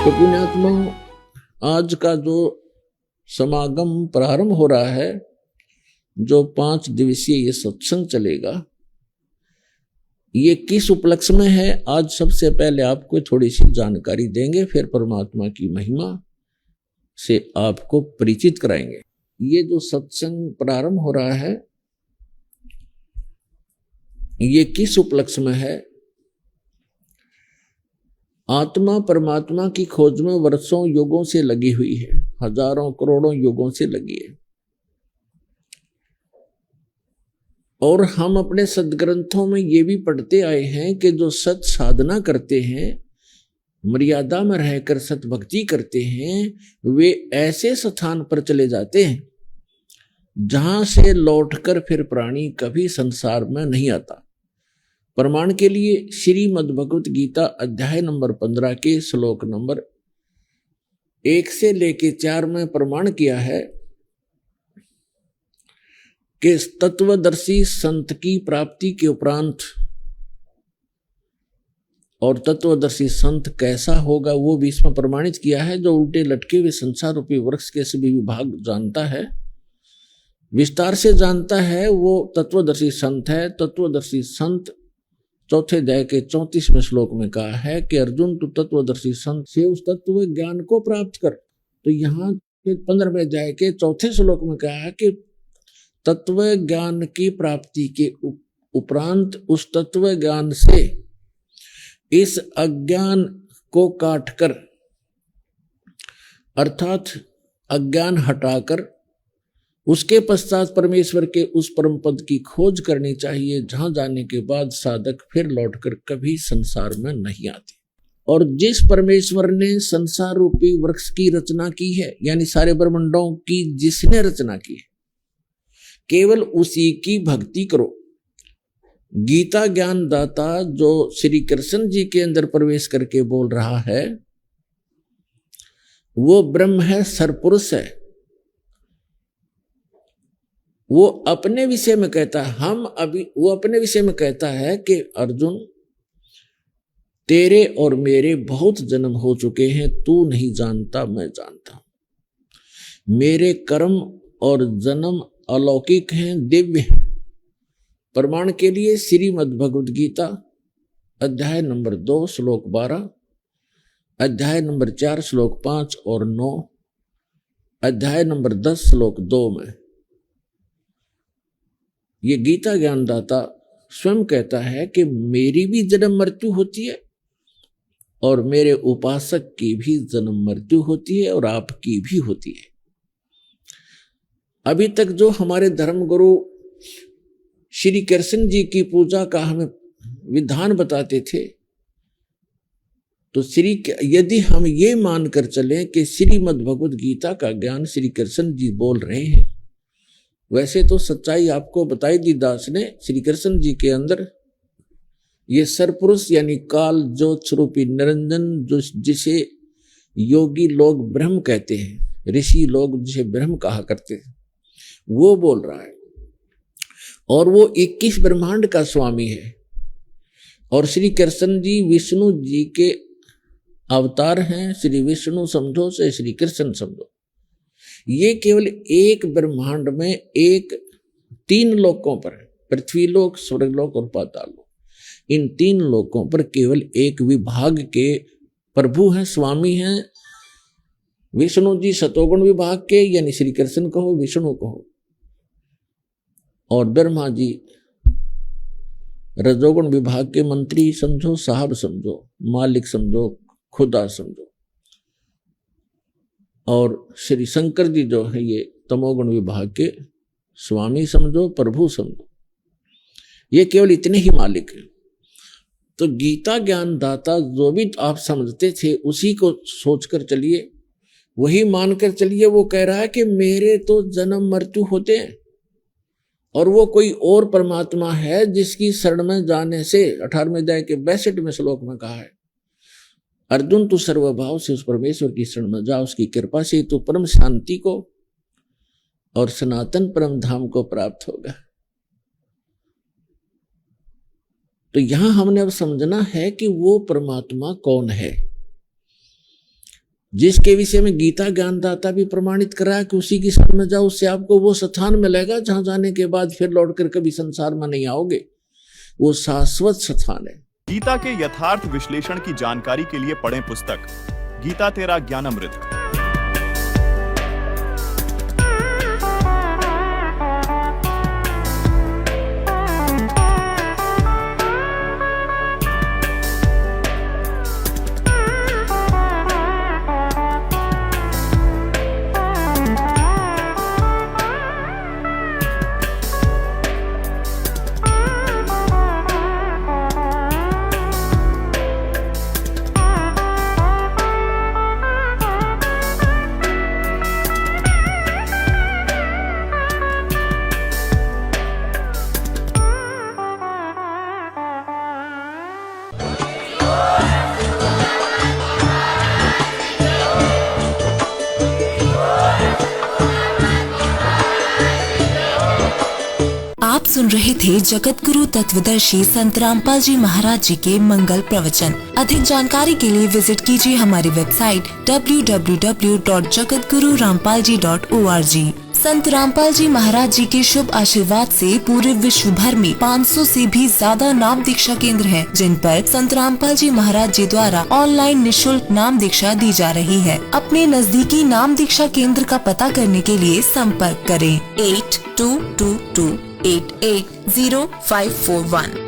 तो पुण्यात्मा, आज का जो समागम प्रारंभ हो रहा है, जो 5 दिवसीय ये सत्संग चलेगा, ये किस उपलक्ष्य में है, आज सबसे पहले आपको थोड़ी सी जानकारी देंगे, फिर परमात्मा की महिमा से आपको परिचित कराएंगे। ये जो सत्संग प्रारंभ हो रहा है, ये किस उपलक्ष्य में है? आत्मा परमात्मा की खोज में वर्षों युगों से लगी हुई है, हजारों करोड़ों युगों से लगी है। और हम अपने सदग्रंथों में ये भी पढ़ते आए हैं कि जो सत साधना करते हैं, मर्यादा में रहकर सत भक्ति करते हैं, वे ऐसे स्थान पर चले जाते हैं जहां से लौटकर फिर प्राणी कभी संसार में नहीं आता। प्रमाण के लिए श्रीमद् भगवत गीता अध्याय नंबर 15 के श्लोक नंबर 1 से लेके 4 में प्रमाण किया है कि तत्वदर्शी संत की प्राप्ति के उपरांत, और तत्वदर्शी संत कैसा होगा वो भी इसमें प्रमाणित किया है। जो उल्टे लटके हुए संसार रूपी वृक्ष के सभी विभाग जानता है, विस्तार से जानता है, वो तत्वदर्शी संत है। तत्वदर्शी संत चौथे अध्याय के 34वें श्लोक में कहा है कि अर्जुन, तू तत्वदर्शी संत से उस तत्व ज्ञान को प्राप्त कर। तो यहाँ 15वें अध्याय के 4थे श्लोक में कहा है कि तत्व ज्ञान की प्राप्ति के उपरांत उस तत्व ज्ञान से इस अज्ञान को काटकर, अर्थात अज्ञान हटाकर, उसके पश्चात परमेश्वर के उस परम पद की खोज करनी चाहिए, जहां जाने के बाद साधक फिर लौटकर कभी संसार में नहीं आते। और जिस परमेश्वर ने संसार रूपी वृक्ष की रचना की है, यानी सारे ब्रह्मांडों की जिसने रचना की है, केवल उसी की भक्ति करो। गीता ज्ञान दाता जो श्री कृष्ण जी के अंदर प्रवेश करके बोल रहा है, वो ब्रह्म है, सरपुरुष है। वो अपने विषय में कहता है, वो अपने विषय में कहता है कि अर्जुन, तेरे और मेरे बहुत जन्म हो चुके हैं, तू नहीं जानता, मैं जानता हूं। मेरे कर्म और जन्म अलौकिक हैं, दिव्य हैं। प्रमाण के लिए श्रीमद् भगवद गीता अध्याय नंबर 2 श्लोक 12, अध्याय नंबर 4 श्लोक 5 और 9, अध्याय नंबर 10 श्लोक 2 में ये गीता ज्ञानदाता स्वयं कहता है कि मेरी भी जन्म मृत्यु होती है, और मेरे उपासक की भी जन्म मृत्यु होती है, और आपकी भी होती है। अभी तक जो हमारे धर्म गुरु श्री कृष्ण जी की पूजा का हमें विधान बताते थे, तो यदि हम ये मानकर चलें कि श्रीमद् भगवद गीता का ज्ञान श्री कृष्ण जी बोल रहे हैं, वैसे तो सच्चाई आपको बताई दी दास ने। श्री कृष्ण जी के अंदर ये सरपुरुष यानी काल ज्योत स्वरूपी निरंजन, जिसे योगी लोग ब्रह्म कहते हैं, ऋषि लोग जिसे ब्रह्म कहा करते हैं, वो बोल रहा है। और वो 21 ब्रह्मांड का स्वामी है। और श्री कृष्ण जी विष्णु जी के अवतार हैं। श्री विष्णु समझो से श्री कृष्ण समझो। ये केवल एक ब्रह्मांड में 3 लोकों पर, पृथ्वी लोक, स्वर्गलोक और पाताल लोक, इन 3 लोकों पर केवल एक विभाग के प्रभु हैं, स्वामी हैं। विष्णु जी सतोगुण विभाग के, यानी श्री कृष्ण कहो, विष्णु कहो, और ब्रह्मा जी रजोगुण विभाग के मंत्री समझो, साहब समझो, मालिक समझो, खुदा समझो। और श्री शंकर जी जो है ये तमोगुण विभाग के स्वामी समझो, प्रभु समझो। ये केवल इतने ही मालिक हैं। तो गीता ज्ञान दाता जो भी आप समझते थे, उसी को सोचकर चलिए, वही मानकर चलिए। वो कह रहा है कि मेरे तो जन्म मृत्यु होते हैं, और वो कोई और परमात्मा है जिसकी शरण में जाने से 18वें अध्याय के 62वें श्लोक में कहा है, अर्जुन तू सर्वभाव से उस परमेश्वर की शरण में जा, उसकी कृपा से तू परम शांति को और सनातन परम धाम को प्राप्त होगा। तो यहां हमने अब समझना है कि वो परमात्मा कौन है। जिसके विषय में गीता ज्ञानदाता भी प्रमाणित करा कि उसी की शरण में जाओ, उससे आपको वो स्थान मिलेगा जहां जाने के बाद फिर लौटकर कभी संसार में नहीं आओगे। वो शाश्वत स्थान है। गीता के यथार्थ विश्लेषण की जानकारी के लिए पढ़ें पुस्तक गीता तेरा ज्ञानामृत। आप सुन रहे थे जगत गुरु तत्वदर्शी संत रामपाल जी महाराज जी के मंगल प्रवचन। अधिक जानकारी के लिए विजिट कीजिए हमारी वेबसाइट www.jagatgururampalji.org। संत रामपाल जी महाराज जी के शुभ आशीर्वाद से पूरे विश्व भर में 500 से भी ज्यादा नाम दीक्षा केंद्र हैं, जिन पर संत रामपाल जी महाराज जी द्वारा ऑनलाइन निशुल्क नाम दीक्षा दी जा रही है। अपने नजदीकी नाम दीक्षा केंद्र का पता करने के लिए संपर्क करें 8222880541।